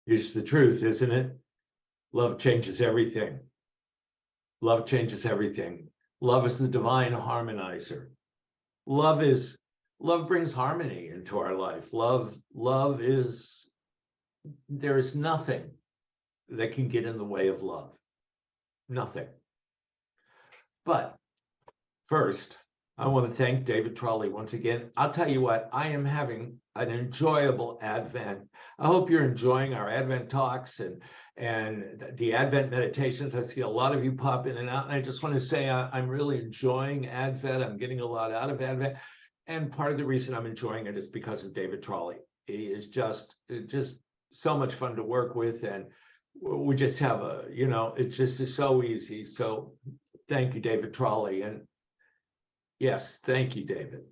It's the truth, isn't it? Love changes everything. Love changes everything. Love is the divine harmonizer. Love brings harmony into our life. There is nothing that can get in the way of love. Nothing. But first, I want to thank David Trolley once again. I'll tell you what, I am having an enjoyable Advent. I hope you're enjoying our Advent talks and the Advent meditations. I see a lot of you pop in and out, and I just want to say I'm really enjoying Advent. I'm getting a lot out of Advent, and part of the reason I'm enjoying it is because of David Trolley. He is just so much fun to work with, and we just have it just is so easy. So thank you, David Trolley, and yes, thank you, David.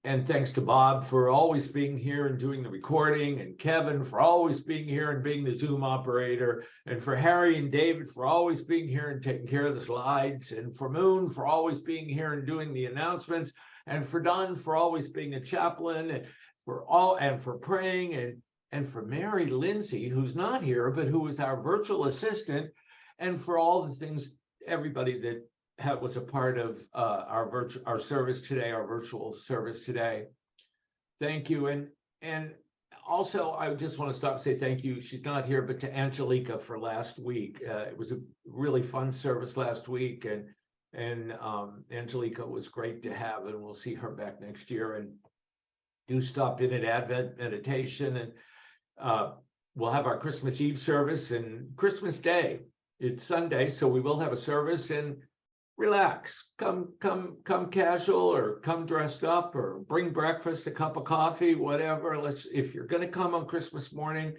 And thanks to Bob for always being here and doing the recording, and Kevin for always being here and being the Zoom operator, and for Harry and David for always being here and taking care of the slides, and for Moon for always being here and doing the announcements, and for Don for always being a chaplain, and for praying, and for Mary Lindsay, who's not here, but who is our virtual assistant, and for all the things, everybody that was a part of our service today, our virtual service today. Thank you. And also, I just want to stop and say thank you. She's not here, but to Angelica for last week. It was a really fun service last week, and Angelica was great to have, and we'll see her back next year. And do stop in at Advent meditation, and we'll have our Christmas Eve service and Christmas Day. It's Sunday, so we will have a service, and relax, come casual, or come dressed up, or bring breakfast, a cup of coffee, whatever. If you're going to come on Christmas morning,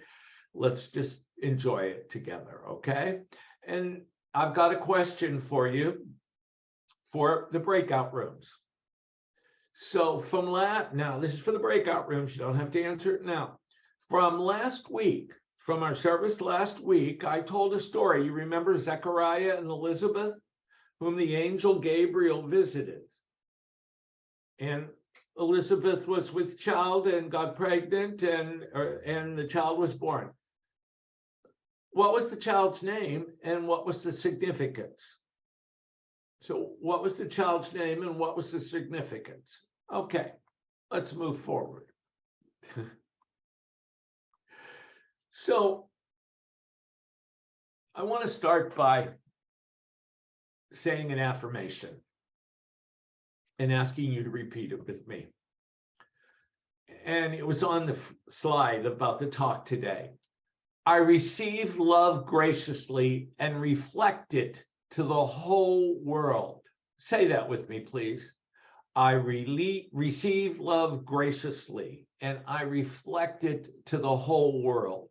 let's just enjoy it together, okay? And I've got a question for you for the breakout rooms. So now this is for the breakout rooms. You don't have to answer it now. From last week, from our service last week, I told a story. You remember Zechariah and Elizabeth, whom the angel Gabriel visited. And Elizabeth was with child and got pregnant, and the child was born. What was the child's name, and what was the significance? So what was the child's name, and what was the significance? Okay, let's move forward. So I want to start by saying an affirmation and asking you to repeat it with me. And it was on the slide about the talk today. I receive love graciously and reflect it to the whole world. Say that with me, please. I receive love graciously and I reflect it to the whole world.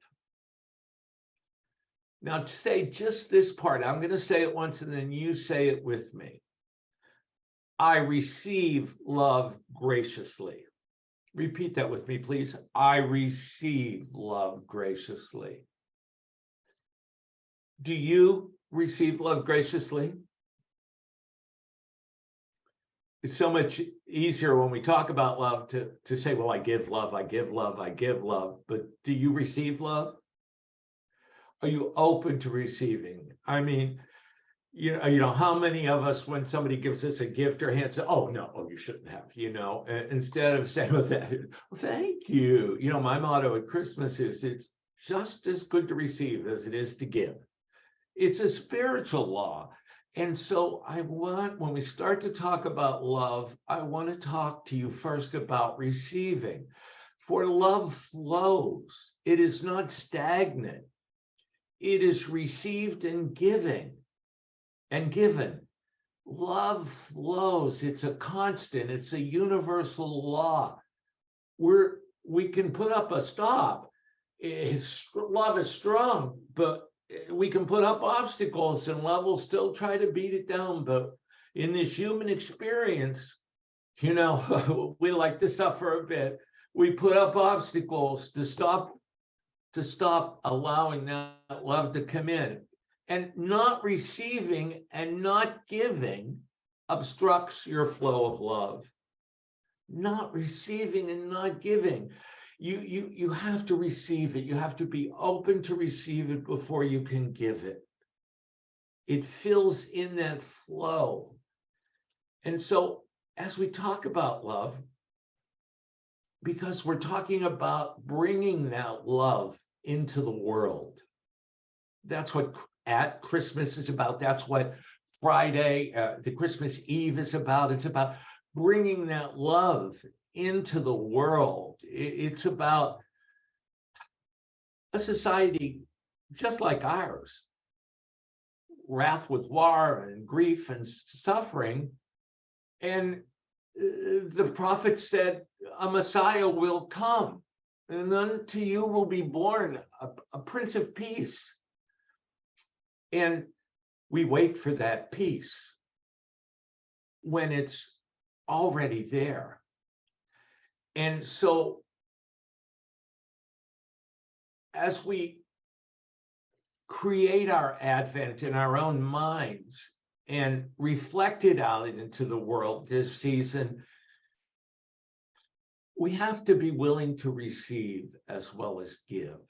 Now, to say just this part, I'm going to say it once and then you say it with me. I receive love graciously. Repeat that with me, please. I receive love graciously. Do you receive love graciously? It's so much easier when we talk about love to say, well, I give love, I give love, I give love. But do you receive love? Are you open to receiving? I mean, you know, how many of us, when somebody gives us a gift or hand, say, oh, no, oh, you shouldn't have, you know, instead of saying, well, thank you. You know, my motto at Christmas is it's just as good to receive as it is to give. It's a spiritual law. And so when we start to talk about love, I want to talk to you first about receiving. For love flows. It is not stagnant. It is received and given. Love flows. It's a constant. It's a universal law. We can put up a stop. Love is strong, but we can put up obstacles and love will still try to beat it down. But in this human experience, you know, we like to suffer a bit. We put up obstacles to stop allowing that love to come in. And not receiving and not giving obstructs your flow of love. Not receiving and not giving. You have to receive it. You have to be open to receive it before you can give it. It fills in that flow. And so as we talk about love, because we're talking about bringing that love into the world, that's what at Christmas is about. That's what Friday, the Christmas Eve is about. It's about bringing that love into the world. It's about a society just like ours, wrath with war and grief and suffering. And the prophet said, a Messiah will come, and unto you will be born a Prince of Peace. And we wait for that peace when it's already there. And so as we create our Advent in our own minds and reflect it out into the world this season, we have to be willing to receive as well as give.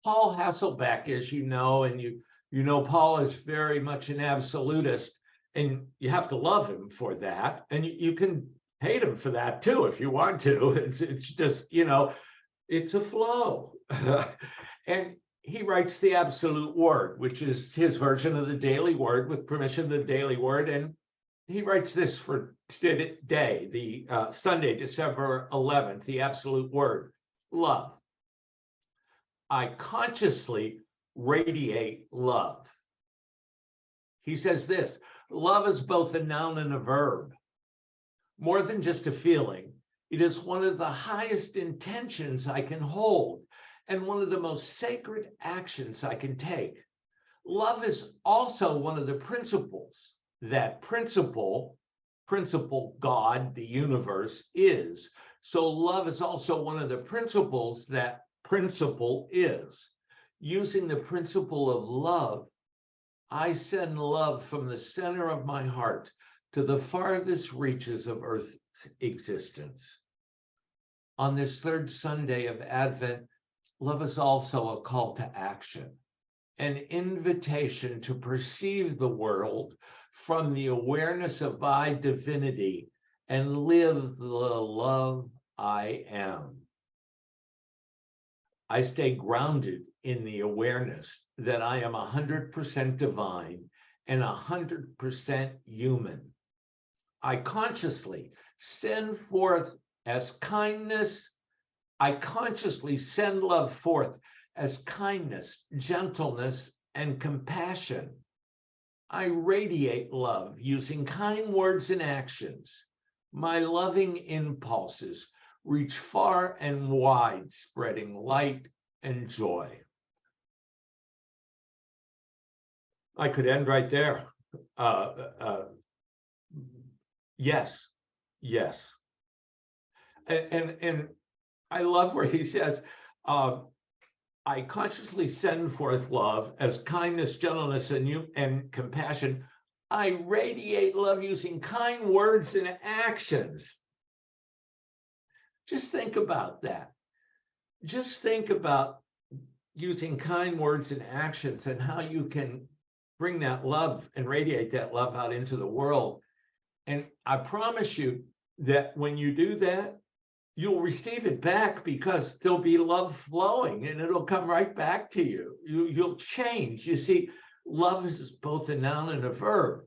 Paul Hasselbeck, as you know, and you know Paul is very much an absolutist, and you have to love him for that. And you can hate him for that too, if you want to. It's just, it's a flow. And he writes the absolute word, which is his version of the daily word, with permission of the daily word. And he writes this for today, the Sunday, December 11th, the absolute word: love. I consciously radiate love. He says this: love is both a noun and a verb. More than just a feeling, it is one of the highest intentions I can hold and one of the most sacred actions I can take. Love is also one of the principles that principle God, the universe, is. So love is also one of the principles that principle is. Using the principle of love, I send love from the center of my heart to the farthest reaches of Earth's existence. On this third Sunday of Advent, love is also a call to action, an invitation to perceive the world from the awareness of my divinity and live the love I am. I stay grounded in the awareness that I am 100% divine and 100% human. I consciously send forth as kindness. I consciously send love forth as kindness, gentleness, and compassion. I radiate love using kind words and actions. My loving impulses reach far and wide, spreading light and joy. I could end right there. Yes. And I love where he says, I consciously send forth love as kindness, gentleness, and compassion. I radiate love using kind words and actions. Just think about that. Just think about using kind words and actions and how you can bring that love and radiate that love out into the world. And I promise you that when you do that, you'll receive it back, because there'll be love flowing and it'll come right back to you. You'll change. You see, love is both a noun and a verb.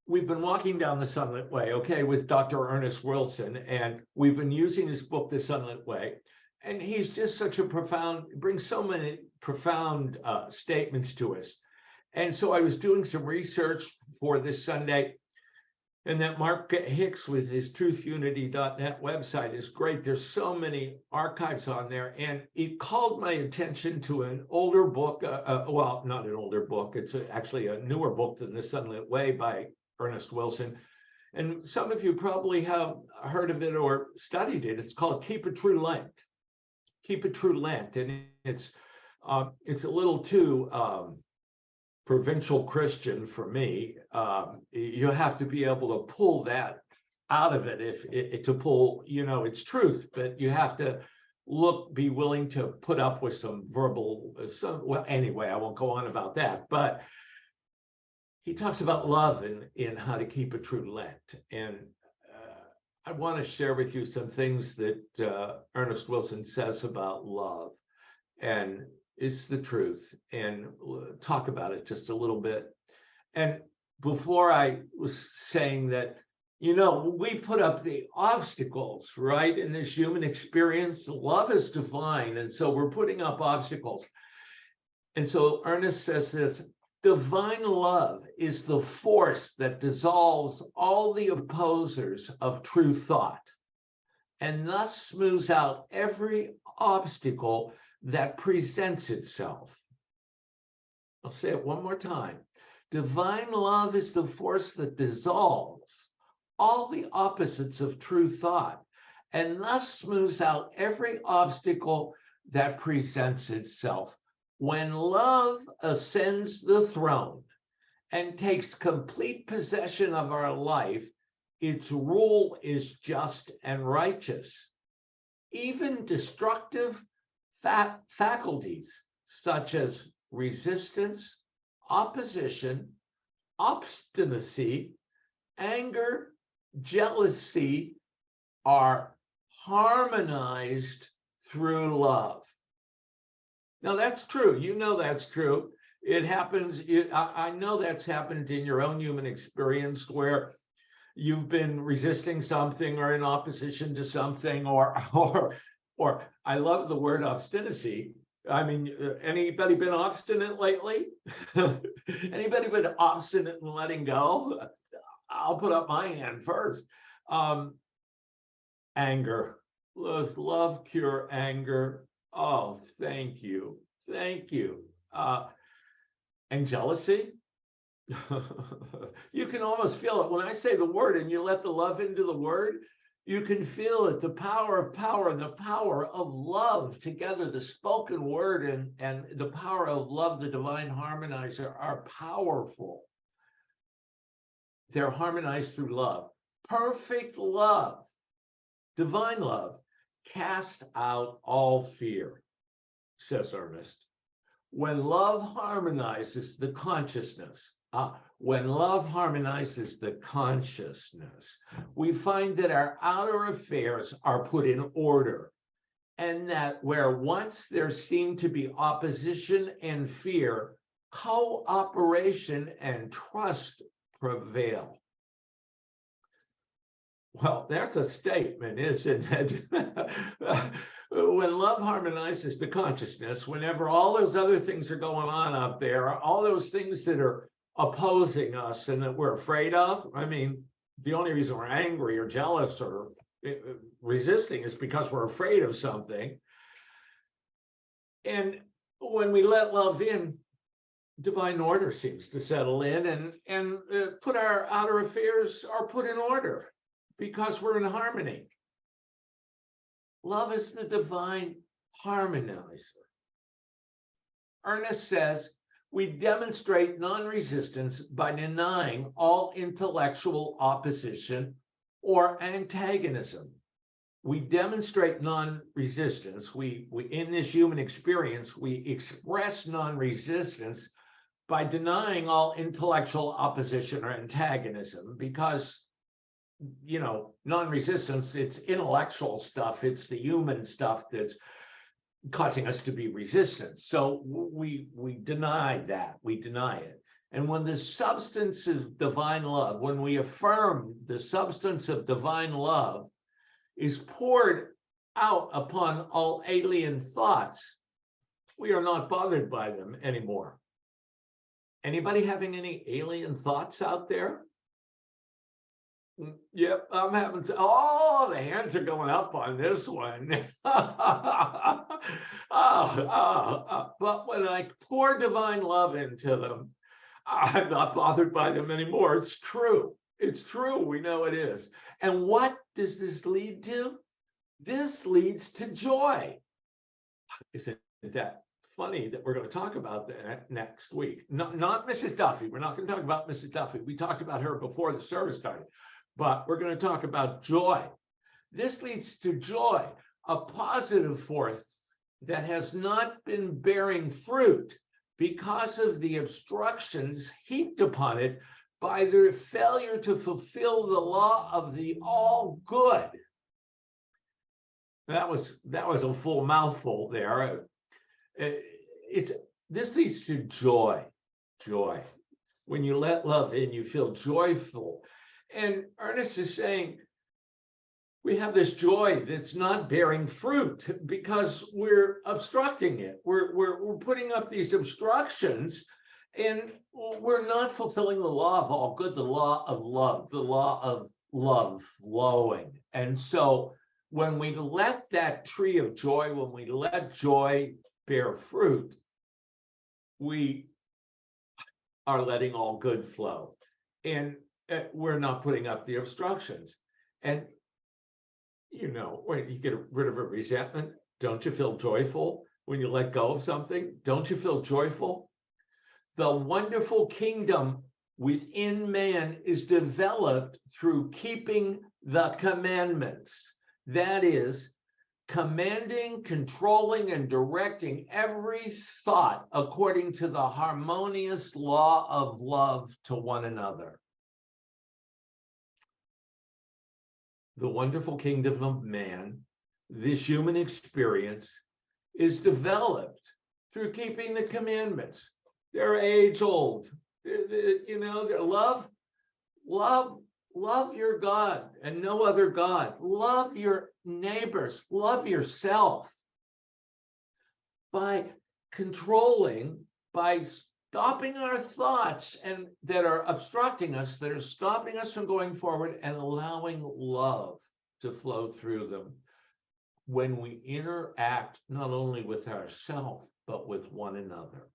We've been walking down the Sunlit Way, okay, with Dr. Ernest Wilson, and we've been using his book, The Sunlit Way. And he's just such a brings so many profound statements to us. And so I was doing some research for this Sunday, and that Mark Hicks with his truthunity.net website is great. There's so many archives on there. And it called my attention to an older book, well, not an older book. It's actually a newer book than The Sunlit Way by Ernest Wilson. And some of you probably have heard of it or studied it. It's called Keep a True Lent. Keep a True Lent. And it's a little too provincial Christian for me. You have to be able to pull that out of it if it to pull, it's truth, but you have to be willing to put up with some verbal, well, anyway, I won't go on about that, but he talks about love in How to Keep a True Lent. And I want to share with you some things that Ernest Wilson says about love. And it's the truth. And talk about it just a little bit. And before I was saying that, we put up the obstacles, right? In this human experience, love is divine. And so we're putting up obstacles. And so Ernest says this: divine love is the force that dissolves all the opposers of true thought and thus smooths out every obstacle that presents itself. I'll say it one more time. Divine love is the force that dissolves all the opposites of true thought and thus smooths out every obstacle that presents itself. When love ascends the throne and takes complete possession of our life, its rule is just and righteous. Even destructive faculties such as resistance, opposition, obstinacy, anger, jealousy are harmonized through love. Now, that's true. That's true. It happens. I know that's happened in your own human experience where you've been resisting something or in opposition to something, or I love the word obstinacy. I mean, anybody been obstinate lately? Anybody been obstinate in letting go? I'll put up my hand first. Anger. Love cure anger. Oh, thank you. Thank you. And jealousy? You can almost feel it. When I say the word and you let the love into the word, you can feel it, the power of power and the power of love together. The spoken word and the power of love, the divine harmonizer, are powerful. They're harmonized through love. Perfect love, divine love, cast out all fear, says Ernest. When love harmonizes the consciousness, we find that our outer affairs are put in order, and that where once there seemed to be opposition and fear, cooperation and trust prevail. Well, that's a statement, isn't it? When love harmonizes the consciousness, whenever all those other things are going on up there, all those things that are opposing us and that we're afraid of, I mean, the only reason we're angry or jealous or resisting is because we're afraid of something. And when we let love in, divine order seems to settle in, and put our outer affairs are put in order because we're in harmony. Love is the divine harmonizer. Ernest says, we demonstrate non-resistance by denying all intellectual opposition or antagonism. We demonstrate non-resistance. We in this human experience, we express non-resistance by denying all intellectual opposition or antagonism, because non-resistance, it's intellectual stuff, it's the human stuff that's causing us to be resistant. So we deny that, we deny it. And when the substance of divine love, when we affirm the substance of divine love is poured out upon all alien thoughts, we are not bothered by them anymore. Anybody having any alien thoughts out there? Yep, I'm having, the hands are going up on this one. But when I pour divine love into them, I'm not bothered by them anymore. It's true. It's true. We know it is. And what does this lead to? This leads to joy. Isn't that funny that we're going to talk about that next week? Not Mrs. Duffy. We're not going to talk about Mrs. Duffy. We talked about her before the service started. but we're going to talk about joy. This leads to joy, a positive force that has not been bearing fruit because of the obstructions heaped upon it by their failure to fulfill the law of the all good. That was a full mouthful there. This leads to joy. Joy. When you let love in, you feel joyful. And Ernest is saying, we have this joy that's not bearing fruit because we're obstructing it. We're putting up these obstructions, and we're not fulfilling the law of all good, the law of love flowing. And so when we let that tree of joy, when we let joy bear fruit, we are letting all good flow, and we're not putting up the obstructions. And when you get rid of a resentment, don't you feel joyful? When you let go of something, don't you feel joyful? The wonderful kingdom within man is developed through keeping the commandments. That is, commanding, controlling, and directing every thought according to the harmonious law of love to one another. The wonderful kingdom of man, this human experience, is developed through keeping the commandments. They're age-old. They're love your God and no other God. Love your neighbors. Love yourself. By controlling, by stopping our thoughts and that are obstructing us, that are stopping us from going forward, and allowing love to flow through them. When we interact not only with ourselves, but with one another.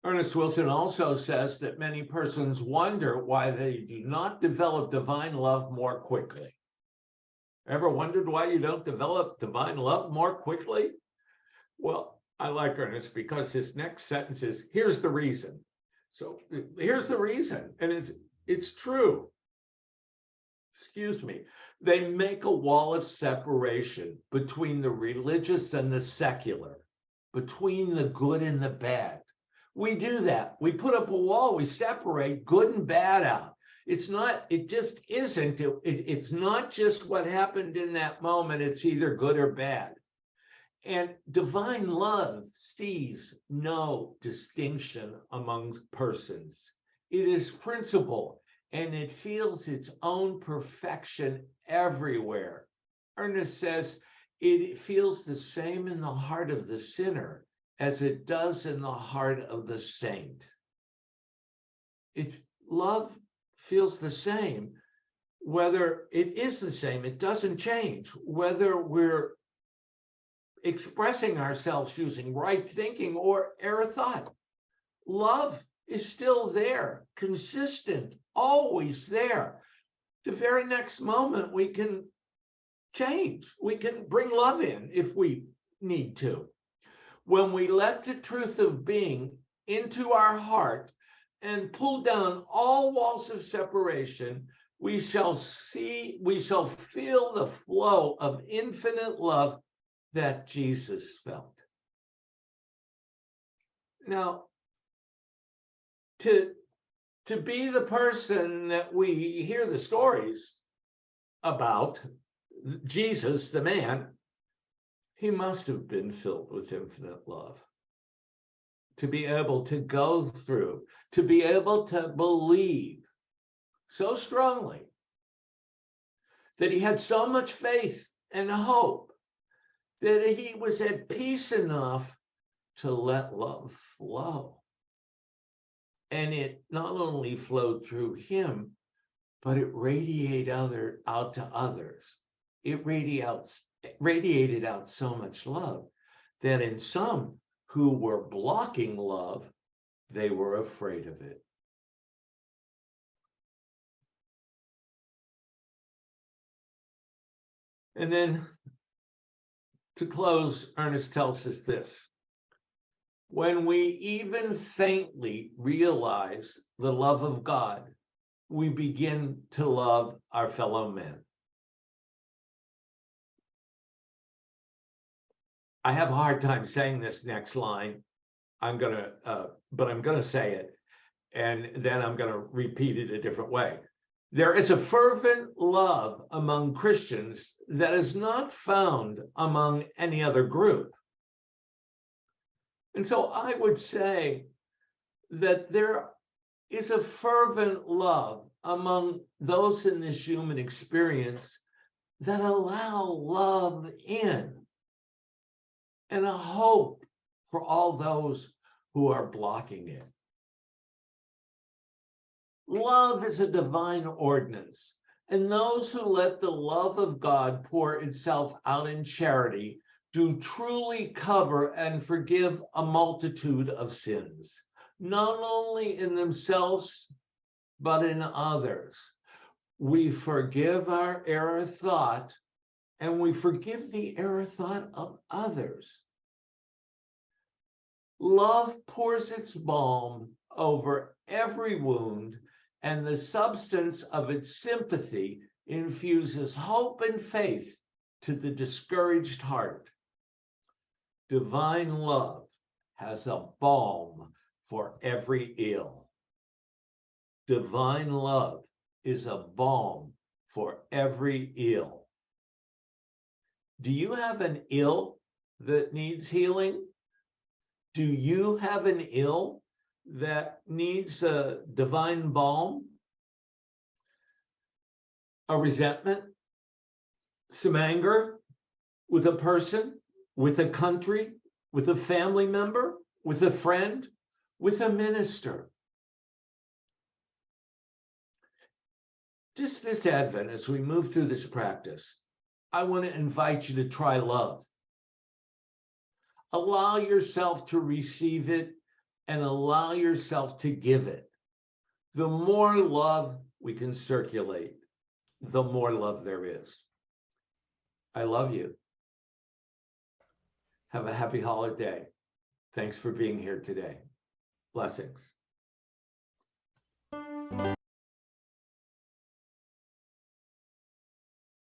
Ernest Wilson also says that many persons wonder why they do not develop divine love more quickly. Ever wondered why you don't develop divine love more quickly? Well, I like Ernest because his next sentence is, here's the reason. So here's the reason, and it's true. Excuse me. They make a wall of separation between the religious and the secular, between the good and the bad. We do that. We put up a wall. We separate good and bad out. It's not just what happened in that moment. It's either good or bad. And divine love sees no distinction among persons. It is principle, and it feels its own perfection everywhere. Ernest says it feels the same in the heart of the sinner as it does in the heart of the saint. Love feels the same, whether it is the same, it doesn't change, whether we're expressing ourselves using right thinking or error thought. Love is still there, consistent, always there. The very next moment, we can change. We can bring love in if we need to. When we let the truth of being into our heart and pull down all walls of separation, we shall feel the flow of infinite love that Jesus felt. Now, to be the person that we hear the stories about, Jesus, the man, he must have been filled with infinite love. To be able to go through, to be able to believe so strongly that he had so much faith and hope that he was at peace enough to let love flow. And it not only flowed through him, but it radiated out to others. It radiated out so much love that in some who were blocking love, they were afraid of it. And then to close, Ernest tells us this. When we even faintly realize the love of God, we begin to love our fellow men. I have a hard time saying this next line. But I'm gonna say it, and then I'm gonna repeat it a different way. There is a fervent love among Christians that is not found among any other group. And so I would say that there is a fervent love among those in this human experience that allow love in, and a hope for all those who are blocking it. Love is a divine ordinance, and those who let the love of God pour itself out in charity do truly cover and forgive a multitude of sins, not only in themselves, but in others. We forgive our error thought, and we forgive the error thought of others. Love pours its balm over every wound, and the substance of its sympathy infuses hope and faith to the discouraged heart. Divine love has a balm for every ill. Divine love is a balm for every ill. Do you have an ill that needs healing? Do you have an ill that needs a divine balm? A resentment, some anger with a person, with a country, with a family member, with a friend, with a minister. Just this Advent, as we move through this practice, I want to invite you to try love. Allow yourself to receive it and allow yourself to give it. The more love we can circulate, the more love there is. I love you. Have a happy holiday. Thanks for being here today. Blessings.